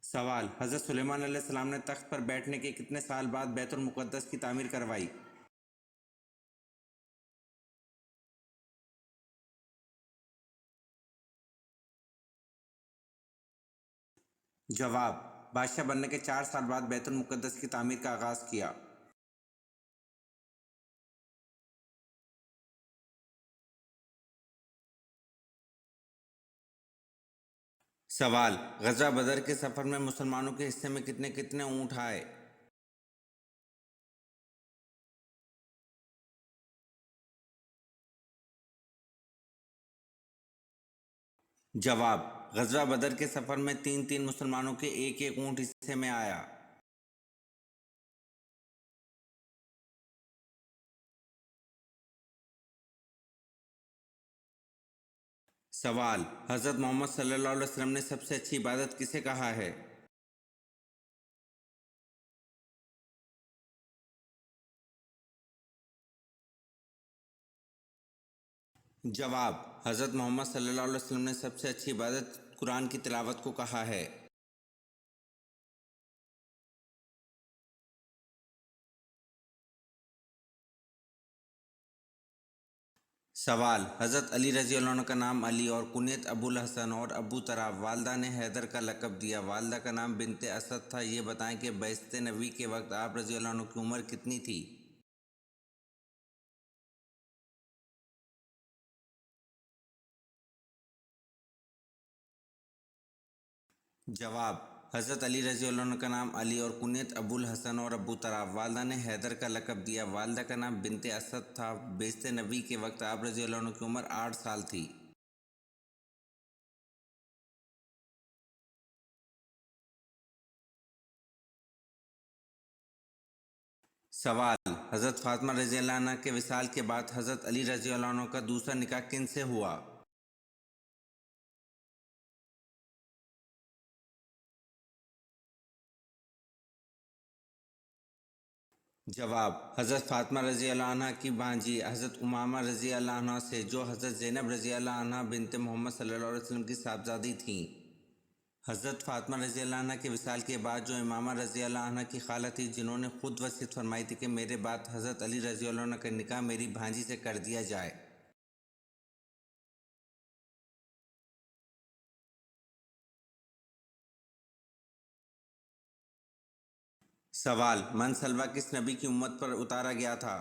سوال: حضرت سلیمان علیہ السلام نے تخت پر بیٹھنے کے کتنے سال بعد بیت المقدس کی تعمیر کروائی؟ جواب: بادشاہ بننے کے 4 سال بعد بیت المقدس کی تعمیر کا آغاز کیا۔ سوال: غزوہ بدر کے سفر میں مسلمانوں کے حصے میں کتنے کتنے اونٹ آئے؟ جواب: غزوہ بدر کے سفر میں 3 مسلمانوں کے ایک ایک اونٹ حصے میں آیا۔ سوال: حضرت محمد صلی اللہ علیہ وسلم نے سب سے اچھی عبادت کسے کہا ہے؟ جواب: حضرت محمد صلی اللہ علیہ وسلم نے سب سے اچھی عبادت قرآن کی تلاوت کو کہا ہے۔ سوال: حضرت علی رضی اللہ عنہ کا نام علی اور کنیت ابو الحسن اور ابو تراب، والدہ نے حیدر کا لقب دیا، والدہ کا نام بنت اسد تھا، یہ بتائیں کہ بعثت نبی کے وقت آپ رضی اللہ عنہ کی عمر کتنی تھی؟ جواب: حضرت علی رضی اللہ عنہ کا نام علی اور کنیت ابو الحسن اور ابو تراب، والدہ نے حیدر کا لقب دیا، والدہ کا نام بنت اسد تھا، بعثت نبی کے وقت آپ رضی اللہ عنہ کی عمر 8 سال تھی۔ سوال: حضرت فاطمہ رضی اللہ عنہ کے وصال کے بعد حضرت علی رضی اللہ عنہ کا دوسرا نکاح کن سے ہوا؟ جواب: حضرت فاطمہ رضی اللہ عنہ کی بھانجی حضرت امامہ رضی اللہ عنہ سے، جو حضرت زینب رضی اللہ عنہ بنت محمد صلی اللہ علیہ وسلم کی صاحبزادی تھیں۔ حضرت فاطمہ رضی اللہ عنہ کے وصال کے بعد جو امامہ رضی اللہ عنہ کی خالہ تھی، جنہوں نے خود وصیت فرمائی تھی کہ میرے بعد حضرت علی رضی اللہ عنہ کا نکاح میری بھانجی سے کر دیا جائے۔ سوال: من سلویٰ کس نبی کی امت پر اتارا گیا تھا؟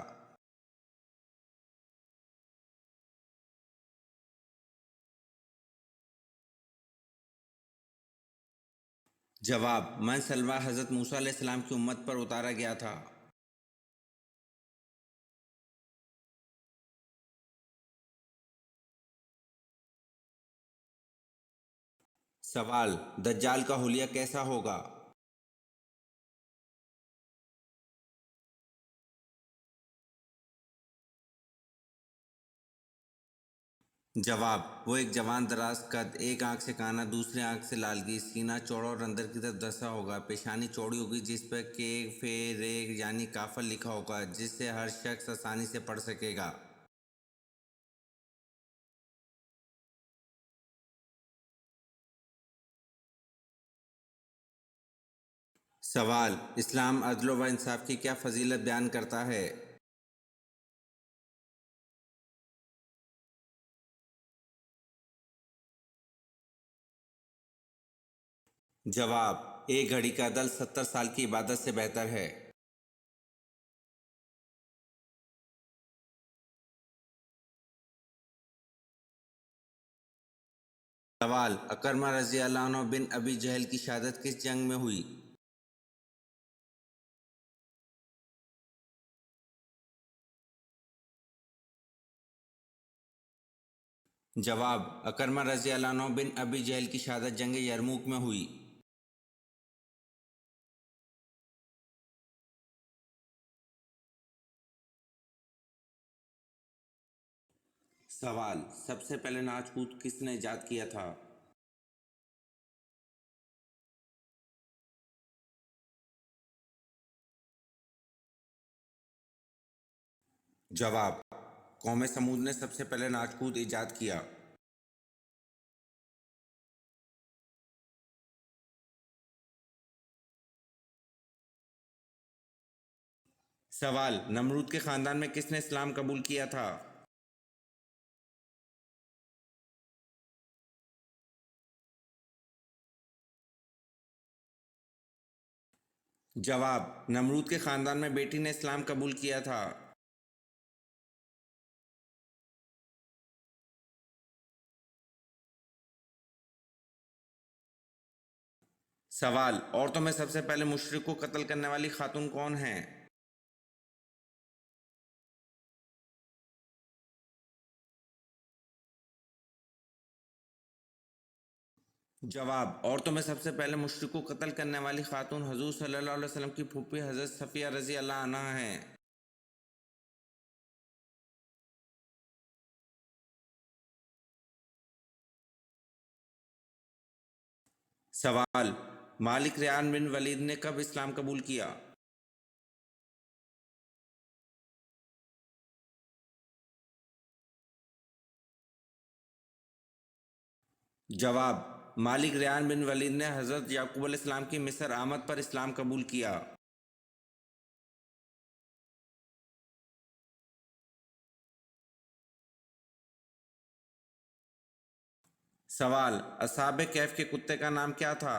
جواب: من سلویٰ حضرت موسیٰ علیہ السلام کی امت پر اتارا گیا تھا۔ سوال: دجال کا حلیہ کیسا ہوگا؟ جواب: وہ ایک جوان دراز قد، ایک آنکھ سے کانا، دوسری آنکھ سے لالگی، سینہ چوڑا اور اندر کی طرف دھنسا ہوگا، پیشانی چوڑی ہوگی جس پر کے فے رے یعنی کافر لکھا ہوگا، جس سے ہر شخص آسانی سے پڑھ سکے گا۔ سوال: اسلام عدل و انصاف کی کیا فضیلت بیان کرتا ہے؟ جواب: ایک گھڑی کا عدل 70 سال کی عبادت سے بہتر ہے۔ سوال: اکرمہ رضی اللہ عنہ بن ابی جہل کی شہادت کس جنگ میں ہوئی؟ جواب: اکرمہ رضی اللہ عنہ بن ابی جہل کی شہادت جنگ یرموک میں ہوئی۔ سوال: سب سے پہلے ناچ کود کس نے ایجاد کیا تھا؟ جواب: قوم سمود نے سب سے پہلے ناچ کود ایجاد کیا۔ سوال: نمرود کے خاندان میں کس نے اسلام قبول کیا تھا؟ جواب: نمرود کے خاندان میں بیٹی نے اسلام قبول کیا تھا۔ سوال: عورتوں میں سب سے پہلے مشرک کو قتل کرنے والی خاتون کون ہیں؟ جواب: عورتوں میں سب سے پہلے مشرک کو قتل کرنے والی خاتون حضور صلی اللہ علیہ وسلم کی پھوپھی حضرت صفیہ رضی اللہ عنہا ہیں۔ سوال: مالک ریان بن ولید نے کب اسلام قبول کیا؟ جواب: مالک ریان بن ولید نے حضرت یعقوب علیہ السلام کی مصر آمد پر اسلام قبول کیا۔ سوال: اصحاب کہف کے کتے کا نام کیا تھا؟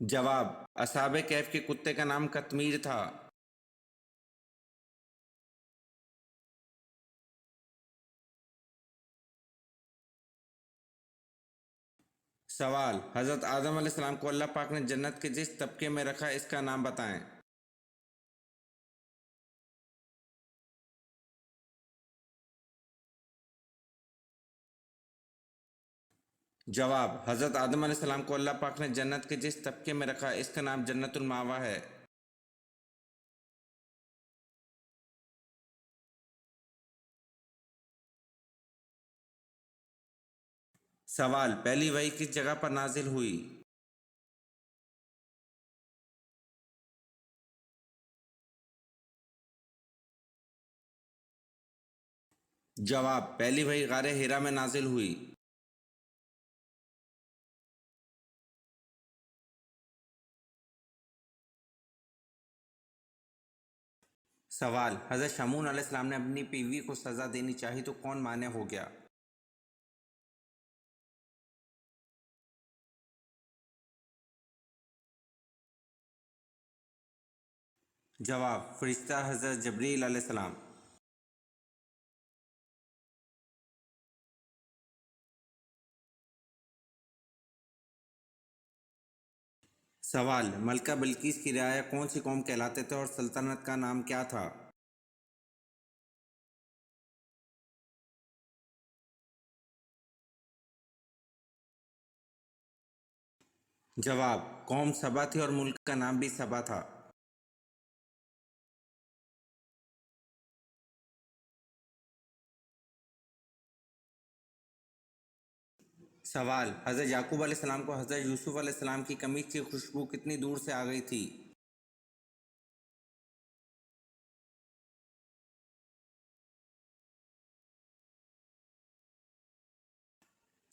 جواب: اصحاب کہف کے کتے کا نام قطمیر تھا۔ سوال: حضرت آدم علیہ السلام کو اللہ پاک نے جنت کے جس طبقے میں رکھا اس کا نام بتائیں۔ جواب: حضرت آدم علیہ السلام کو اللہ پاک نے جنت کے جس طبقے میں رکھا اس کا نام جنت المأویٰ ہے۔ سوال: پہلی وحی کس جگہ پر نازل ہوئی؟ جواب: پہلی وحی غار حرا میں نازل ہوئی۔ سوال: حضرت شمعون علیہ السلام نے اپنی بیوی کو سزا دینی چاہی تو کون مانع ہو گیا؟ جواب: فرشتہ حضرت جبریل علیہ السلام۔ سوال: ملکہ بلقیس کی رعایا کون سی قوم کہلاتے تھے اور سلطنت کا نام کیا تھا؟ جواب: قوم سبا تھی اور ملک کا نام بھی سبا تھا۔ سوال: حضرت یعقوب علیہ السلام کو حضرت یوسف علیہ السلام کی قمیص کی خوشبو کتنی دور سے آ گئی تھی؟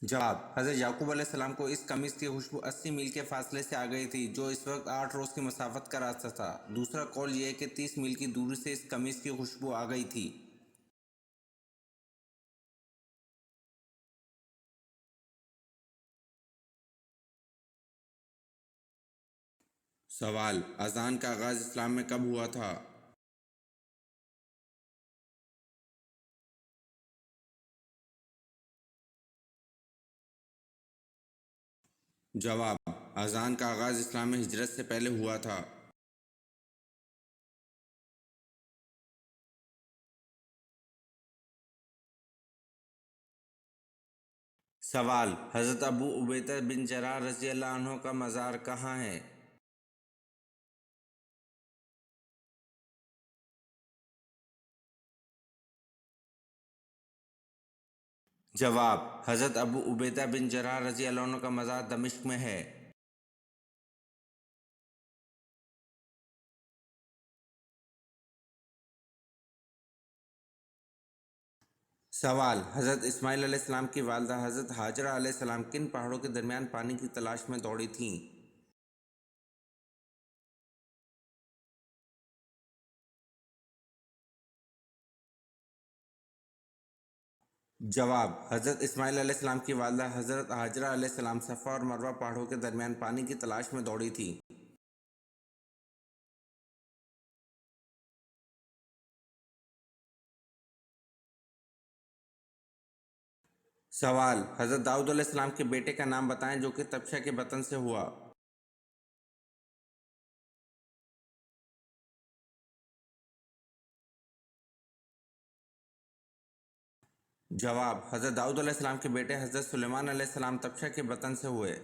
جواب: حضرت یعقوب علیہ السلام کو اس قمیص کی خوشبو 80 میل کے فاصلے سے آ گئی تھی، جو اس وقت 8 روز کی مسافت کا راستہ تھا۔ دوسرا قول یہ ہے کہ 30 میل کی دوری سے اس قمیص کی خوشبو آ گئی تھی۔ سوال: اذان کا آغاز اسلام میں کب ہوا تھا؟ جواب: اذان کا آغاز اسلام میں ہجرت سے پہلے ہوا تھا۔ سوال: حضرت ابو عبیدہ بن جراح رضی اللہ عنہ کا مزار کہاں ہے؟ جواب: حضرت ابو عبیدہ بن جراح رضی اللہ عنہ کا مزار دمشق میں ہے۔ سوال: حضرت اسماعیل علیہ السلام کی والدہ حضرت ہاجرہ علیہ السلام کن پہاڑوں کے درمیان پانی کی تلاش میں دوڑی تھیں؟ جواب: حضرت اسماعیل علیہ السلام کی والدہ حضرت ہاجرہ علیہ السلام صفا اور مروہ پہاڑوں کے درمیان پانی کی تلاش میں دوڑی تھیں۔ سوال: حضرت داؤد علیہ السلام کے بیٹے کا نام بتائیں جو کہ طبشہ کے بطن سے ہوا۔ جواب: حضرت داؤد علیہ السلام کے بیٹے حضرت سلیمان علیہ السلام طبشہ کے بطن سے ہوئے۔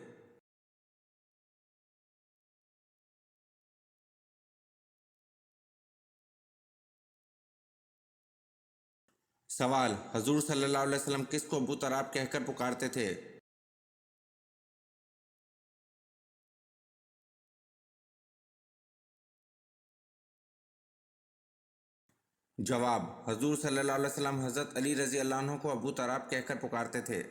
سوال: حضور صلی اللہ علیہ وسلم کس کو ابو تراب کہہ کر پکارتے تھے؟ جواب: حضور صلی اللہ علیہ وسلم حضرت علی رضی اللہ عنہ کو ابو تراب کہہ کر پکارتے تھے۔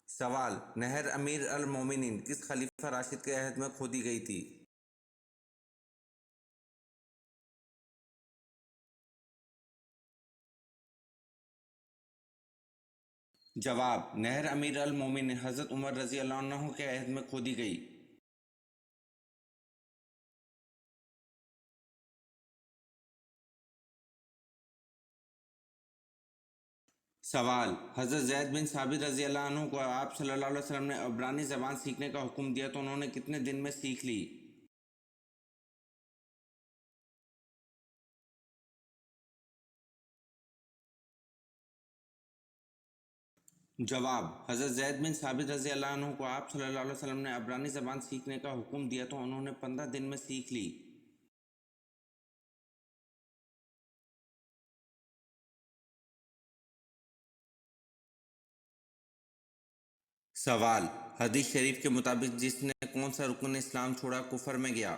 سوال: نہر امیر المومنین کس خلیفہ راشد کے عہد میں کھودی گئی تھی؟ جواب: نہر امیر المومنین حضرت عمر رضی اللہ عنہ کے عہد میں کھودی گئی۔ سوال: حضرت زید بن ثابت رضی اللہ عنہ کو آپ صلی اللہ علیہ وسلم نے عبرانی زبان سیکھنے کا حکم دیا تو انہوں نے کتنے دن میں سیکھ لی؟ جواب: حضرت زید بن ثابت رضی اللہ عنہ کو آپ صلی اللہ علیہ وسلم نے عبرانی زبان سیکھنے کا حکم دیا تو انہوں نے 15 دن میں سیکھ لی۔ سوال: حدیث شریف کے مطابق جس نے کون سا رکن اسلام چھوڑا کفر میں گیا؟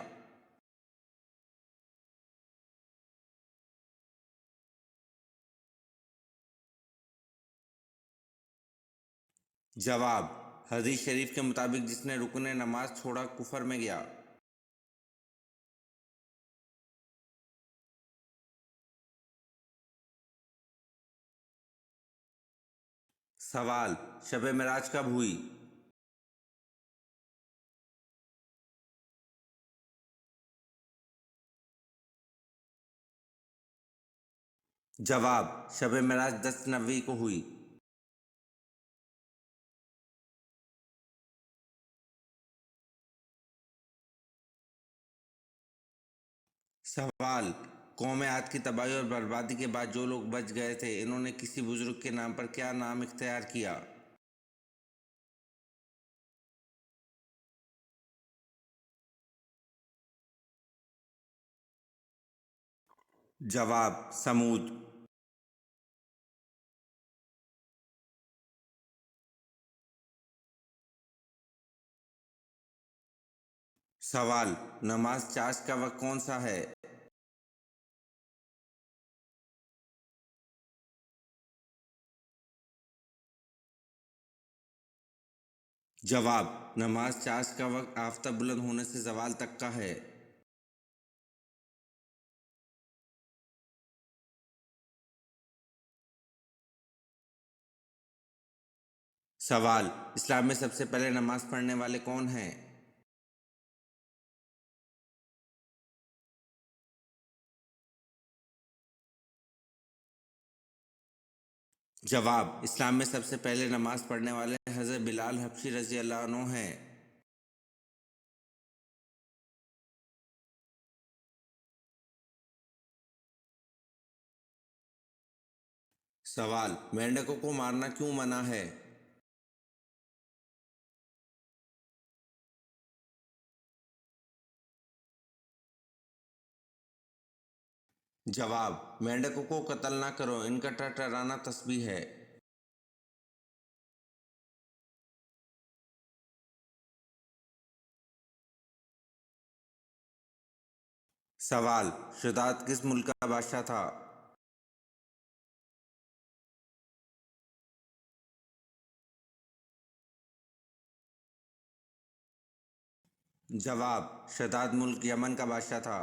جواب: حدیث شریف کے مطابق جس نے رکن نماز چھوڑا کفر میں گیا۔ سوال: شب معراج کب ہوئی؟ جواب: شب معراج 10 نوی کو ہوئی۔ سوال: قوم عاد کی تباہی اور بربادی کے بعد جو لوگ بچ گئے تھے انہوں نے کسی بزرگ کے نام پر کیا نام اختیار کیا؟ جواب: سمود۔ سوال: نماز چاش کا وقت کون سا ہے؟ جواب: نماز چاش کا وقت آفتاب بلند ہونے سے زوال تک کا ہے۔ سوال: اسلام میں سب سے پہلے نماز پڑھنے والے کون ہیں؟ جواب: اسلام میں سب سے پہلے نماز پڑھنے والے حضرت بلال حبشی رضی اللہ عنہ ہیں۔ سوال: مینڈکوں کو مارنا کیوں منع ہے؟ جواب: مینڈکوں کو قتل نہ کرو، ان کا ٹرٹرانا تسبیح ہے۔ سوال: شداد کس ملک کا بادشاہ تھا؟ جواب: شداد ملک یمن کا بادشاہ تھا۔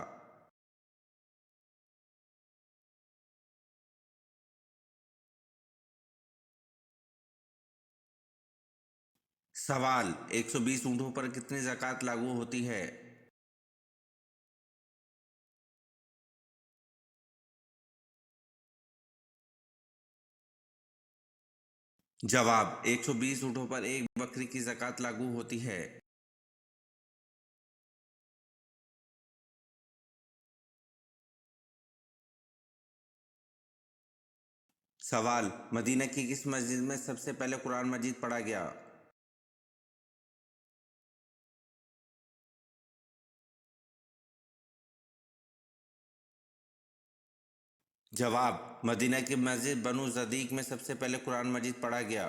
سوال: 120 اونٹوں پر کتنی زکوٰۃ لاگو ہوتی ہے؟ جواب: 120 اونٹوں پر ایک بکری کی زکوٰۃ لاگو ہوتی ہے۔ سوال: مدینہ کی کس مسجد میں سب سے پہلے قرآن مجید پڑھا گیا؟ جواب: مدینہ کی مسجد بنو صدیق میں سب سے پہلے قرآن مجید پڑھا گیا۔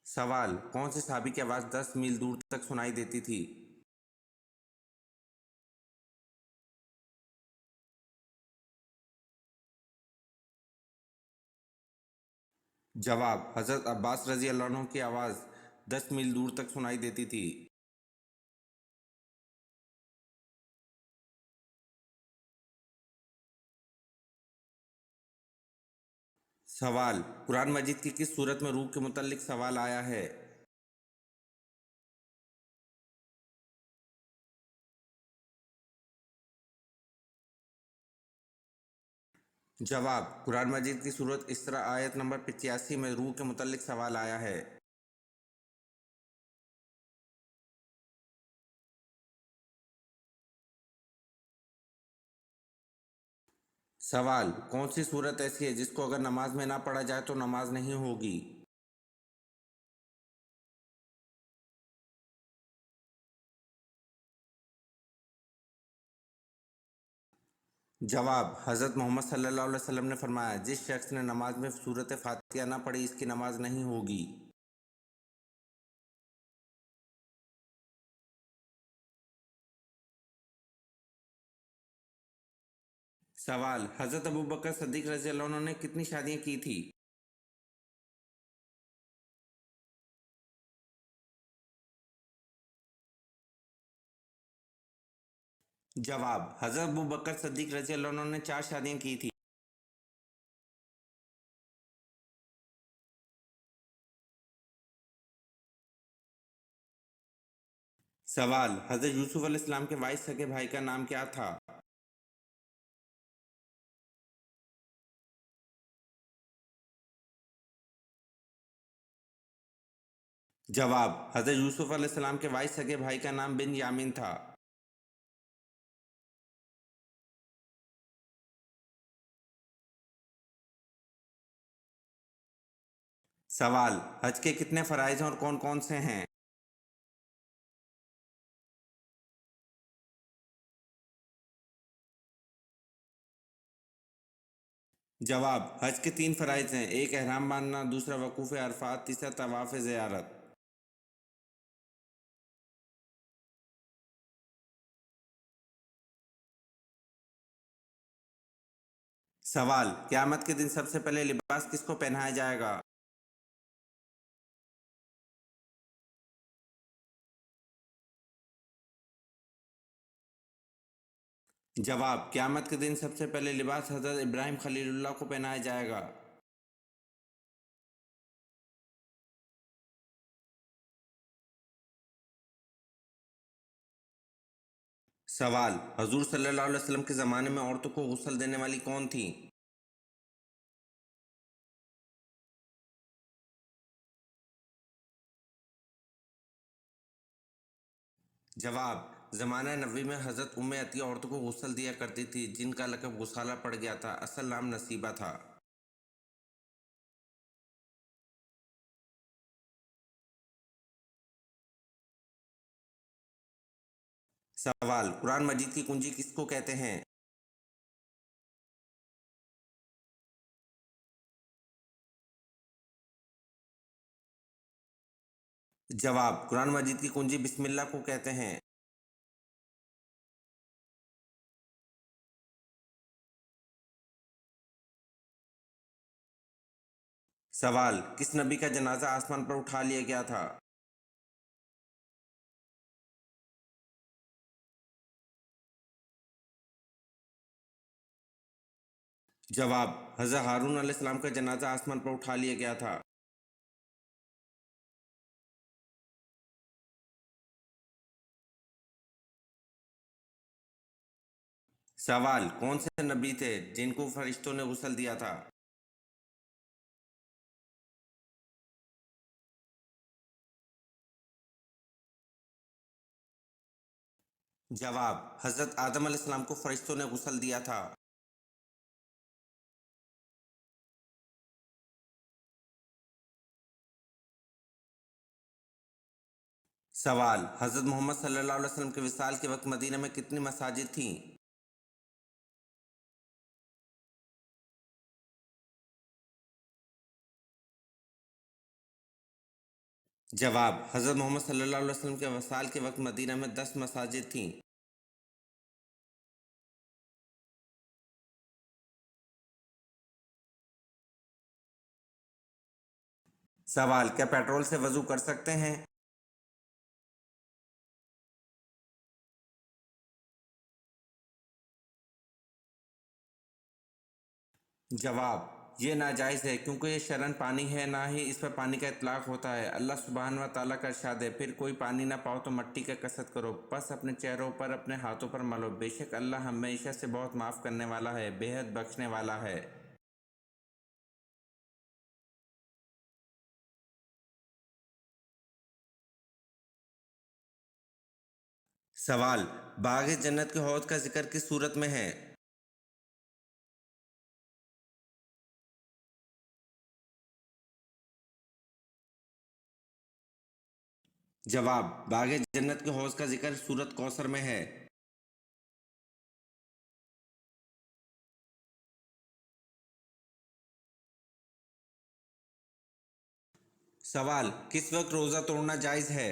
سوال: کون سے صحابی کی آواز 10 میل دور تک سنائی دیتی تھی؟ جواب: حضرت عباس رضی اللہ عنہ کی آواز 10 میل دور تک سنائی دیتی تھی۔ سوال: قرآن مجید کی کس سورت میں روح کے متعلق سوال آیا ہے؟ جواب: قرآن مجید کی سورت اسراء آیت نمبر 85 میں روح کے متعلق سوال آیا ہے۔ سوال: کون سی سورت ایسی ہے جس کو اگر نماز میں نہ پڑھا جائے تو نماز نہیں ہوگی؟ جواب: حضرت محمد صلی اللہ علیہ وسلم نے فرمایا، جس شخص نے نماز میں سورت فاتحہ نہ پڑھی اس کی نماز نہیں ہوگی۔ سوال: حضرت ابوبکر صدیق رضی اللہ عنہ نے کتنی شادیاں کی تھی؟ جواب: حضرت ابوبکر صدیق رضی اللہ عنہ نے 4 شادیاں کی تھی۔ سوال: حضرت یوسف علیہ السلام کے وائس سگے بھائی کا نام کیا تھا؟ جواب: حضرت یوسف علیہ السلام کے وائس سگے بھائی کا نام بن یامین تھا۔ سوال: حج کے کتنے فرائض ہیں اور کون کون سے ہیں؟ جواب: حج کے 3 فرائض ہیں، ایک احرام باندھنا، دوسرا وقوف عرفات، تیسرا طواف زیارت۔ سوال: قیامت کے دن سب سے پہلے لباس کس کو پہنایا جائے گا؟ جواب: قیامت کے دن سب سے پہلے لباس حضرت ابراہیم خلیل اللہ کو پہنایا جائے گا۔ سوال: حضور صلی اللہ علیہ وسلم کے زمانے میں عورتوں کو غسل دینے والی کون تھی؟ جواب: زمانہ نبوی میں حضرت ام عطیہ عورتوں کو غسل دیا کرتی تھی، جن کا لقب غسالہ پڑ گیا تھا، اصل نام نصیبہ تھا۔ سوال: قرآن مجید کی کنجی کس کو کہتے ہیں؟ جواب: قرآن مجید کی کنجی بسم اللہ کو کہتے ہیں۔ سوال: کس نبی کا جنازہ آسمان پر اٹھا لیا گیا تھا؟ جواب: حضرت ہارون علیہ السلام کا جنازہ آسمان پر اٹھا لیا گیا تھا۔ سوال: کون سے نبی تھے جن کو فرشتوں نے غسل دیا تھا؟ جواب: حضرت آدم علیہ السلام کو فرشتوں نے غسل دیا تھا۔ سوال: حضرت محمد صلی اللہ علیہ وسلم کے وصال کے وقت مدینہ میں کتنی مساجد تھیں؟ جواب: حضرت محمد صلی اللہ علیہ وسلم کے وصال کے وقت مدینہ میں 10 مساجد تھیں۔ سوال: کیا پیٹرول سے وضو کر سکتے ہیں؟ جواب: یہ ناجائز ہے کیونکہ یہ شرعاً پانی ہے، نہ ہی اس پر پانی کا اطلاق ہوتا ہے۔ اللہ سبحانہ و تعالیٰ کا ارشاد ہے: پھر کوئی پانی نہ پاؤ تو مٹی کا کسرت کرو، پس اپنے چہروں پر اپنے ہاتھوں پر ملو، بے شک اللہ ہمیشہ سے بہت معاف کرنے والا ہے، بے حد بخشنے والا ہے۔ سوال: باغ جنت کے حوض کا ذکر کس صورت میں ہے؟ جواب: باغ جنت کے حوض کا ذکر سورۃ کوثر میں ہے۔ سوال: کس وقت روزہ توڑنا جائز ہے؟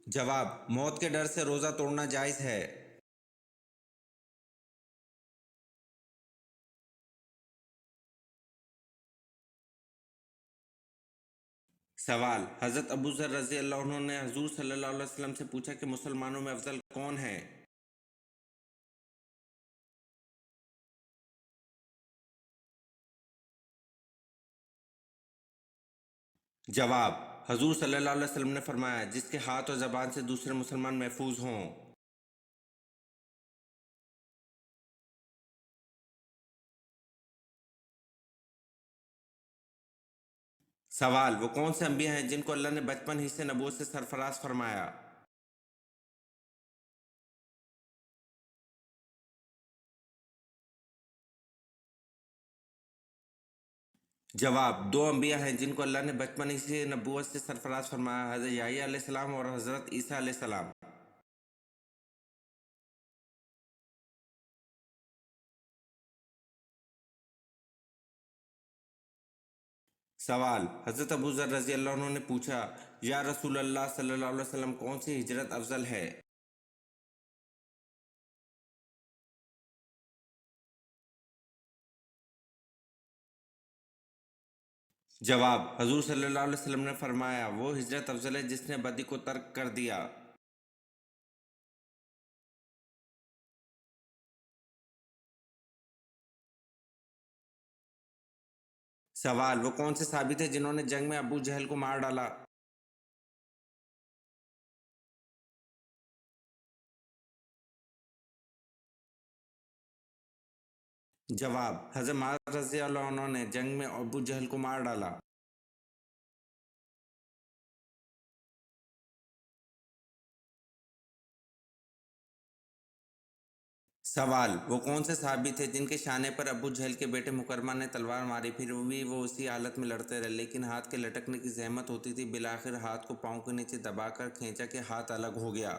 جواب: موت کے ڈر سے روزہ توڑنا جائز ہے۔ سوال: حضرت ابو ذر رضی اللہ عنہ نے حضور صلی اللہ علیہ وسلم سے پوچھا کہ مسلمانوں میں افضل کون ہے؟ جواب: حضور صلی اللہ علیہ وسلم نے فرمایا: جس کے ہاتھ اور زبان سے دوسرے مسلمان محفوظ ہوں۔ سوال: وہ کون سے انبیاء ہیں جن کو اللہ نے بچپن ہی سے نبوت سے سرفراز فرمایا؟ جواب: 2 انبیاء ہیں جن کو اللہ نے بچپن ہی سے نبوت سے سرفراز فرمایا، حضرت یحییٰ علیہ السلام اور حضرت عیسیٰ علیہ السلام۔ سوال: حضرت ابو ذر رضی اللہ عنہ نے پوچھا: یا رسول اللہ صلی اللہ علیہ وسلم، کون سی ہجرت افضل ہے؟ جواب: حضور صلی اللہ علیہ وسلم نے فرمایا: وہ ہجرت افضل ہے جس نے بدی کو ترک کر دیا۔ سوال: وہ کون سے صحابی تھے جنہوں نے جنگ میں ابو جہل کو مار ڈالا؟ جواب: حضرت معاذ رضی اللہ عنہ نے جنگ میں ابو جہل کو مار ڈالا۔ سوال: وہ کون سے صحابی تھے جن کے شانے پر ابو جہل کے بیٹے مکرمہ نے تلوار ماری، پھر بھی وہ اسی حالت میں لڑتے رہے، لیکن ہاتھ کے لٹکنے کی زحمت ہوتی تھی، بالآخر ہاتھ کو پاؤں کے نیچے دبا کر کھینچا کہ ہاتھ الگ ہو گیا؟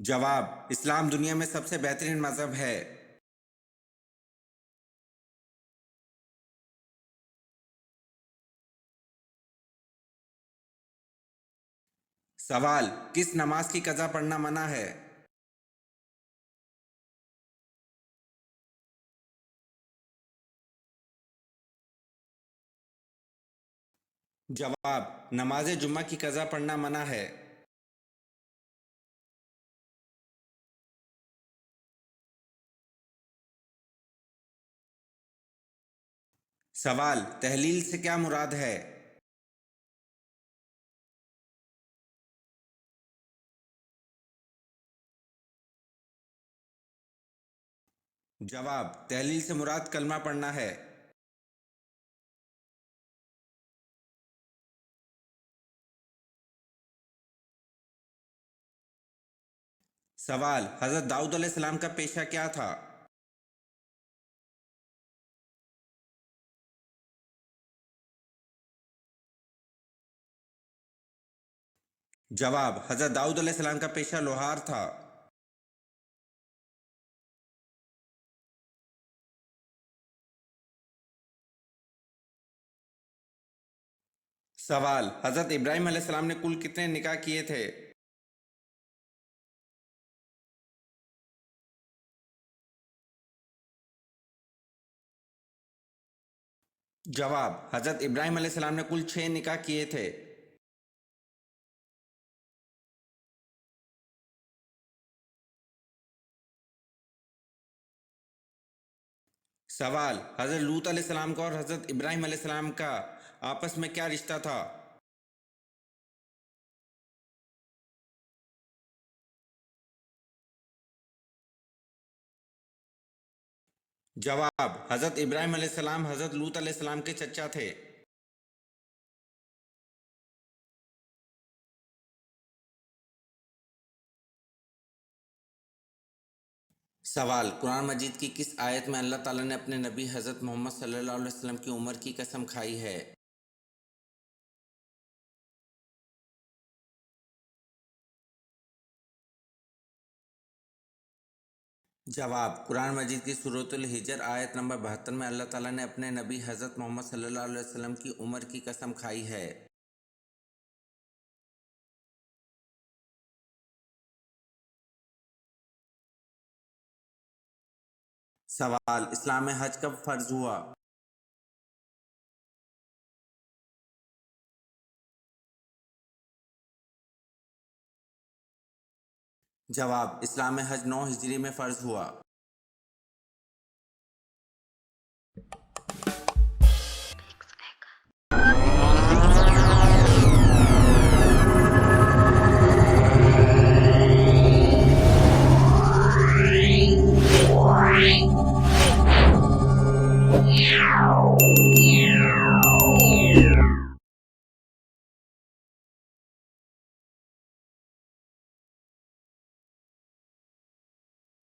جواب: اسلام دنیا میں سب سے بہترین مذہب ہے۔ سوال: کس نماز کی قضا پڑھنا منع ہے؟ جواب: نماز جمعہ کی قضا پڑھنا منع ہے۔ سوال: تحلیل سے کیا مراد ہے؟ جواب: تحلیل سے مراد کلمہ پڑھنا ہے۔ سوال: حضرت داؤد علیہ السلام کا پیشہ کیا تھا؟ جواب: حضرت داؤد علیہ السلام کا پیشہ لوہار تھا۔ سوال: حضرت ابراہیم علیہ السلام نے کل کتنے نکاح کیے تھے؟ جواب: حضرت ابراہیم علیہ السلام نے کل 6 نکاح کیے تھے۔ سوال: حضرت لوط علیہ السلام کا اور حضرت ابراہیم علیہ السلام کا آپس میں کیا رشتہ تھا؟ جواب: حضرت ابراہیم علیہ السلام حضرت لوط علیہ السلام کے چچا تھے۔ سوال: قرآن مجید کی کس آیت میں اللہ تعالیٰ نے اپنے نبی حضرت محمد صلی اللہ علیہ وسلم کی عمر کی قسم کھائی ہے؟ جواب: قرآن مجید کی سورۃ الحجر آیت نمبر 72 میں اللہ تعالیٰ نے اپنے نبی حضرت محمد صلی اللہ علیہ وسلم کی عمر کی قسم کھائی ہے۔ سوال: اسلام میں حج کب فرض ہوا؟ جواب: اسلام میں حج 9 ہجری میں فرض ہوا۔